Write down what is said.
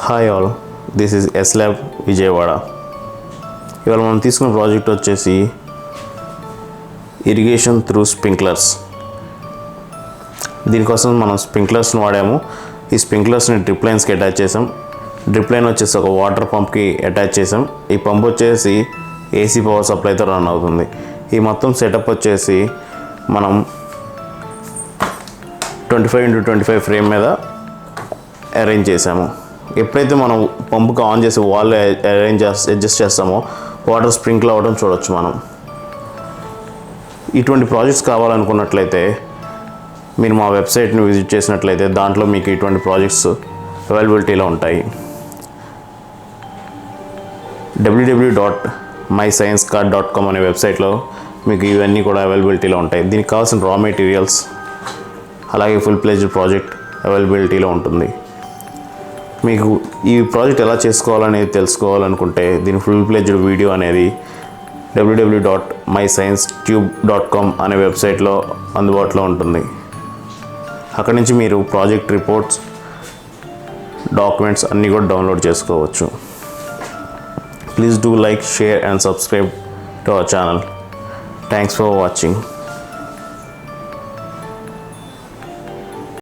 Hi all, this is ఎస్లాబ్ Vijayawada. ఇవాళ మనం తీసుకున్న ప్రాజెక్ట్ వచ్చేసి ఇరిగేషన్ త్రూ స్ప్రింక్లర్స్. దీనికోసం మనం స్ప్రింక్లర్స్ని వాడాము. ఈ స్ప్రింక్లర్స్ని డ్రిప్ లైన్స్కి అటాచ్ చేసాం. డ్రిప్ లైన్ వచ్చేసి ఒక వాటర్ పంప్కి అటాచ్ చేసాం. ఈ పంప్ వచ్చేసి ఏసీ పవర్ సప్లైతో రన్ అవుతుంది. ఈ మొత్తం సెటప్ వచ్చేసి మనం 25x25 ఫ్రేమ్ మీద అరేంజ్ చేసాము. ఎప్పుడైతే మనం పంపుకి ఆన్ చేసి వాల్ అడ్జస్ట్ చేస్తామో వాటర్ స్ప్రింకిల్ అవ్వడం చూడొచ్చు మనం. ఇటువంటి ప్రాజెక్ట్స్ కావాలనుకున్నట్లయితే మీరు మా వెబ్సైట్ని విజిట్ చేసినట్లయితే దాంట్లో మీకు ఇటువంటి ప్రాజెక్ట్స్ అవైలబిలిటీలో ఉంటాయి. www.mysciencecard.com అనే వెబ్సైట్లో మీకు ఇవన్నీ కూడా అవైలబిలిటీలో ఉంటాయి. దీనికి కావాల్సిన రా మెటీరియల్స్ అలాగే ఫుల్ ప్లేజ్డ్ ప్రాజెక్ట్ అవైలబిలిటీలో ఉంటుంది. మీకు ఈ ప్రాజెక్ట్ ఎలా చేసుకోవాలనేది తెలుసుకోవాలనుకుంటే దీని ఫుల్ ప్లేజ్డ్ వీడియో అనేది www.mysciencetube.com అనే వెబ్సైట్లో అందుబాటులో ఉంటుంది. అక్కడి నుంచి మీరు ప్రాజెక్ట్ రిపోర్ట్స్, డాక్యుమెంట్స్ అన్నీ కూడా డౌన్లోడ్ చేసుకోవచ్చు. Please do like, share and subscribe to our channel. Thanks for watching.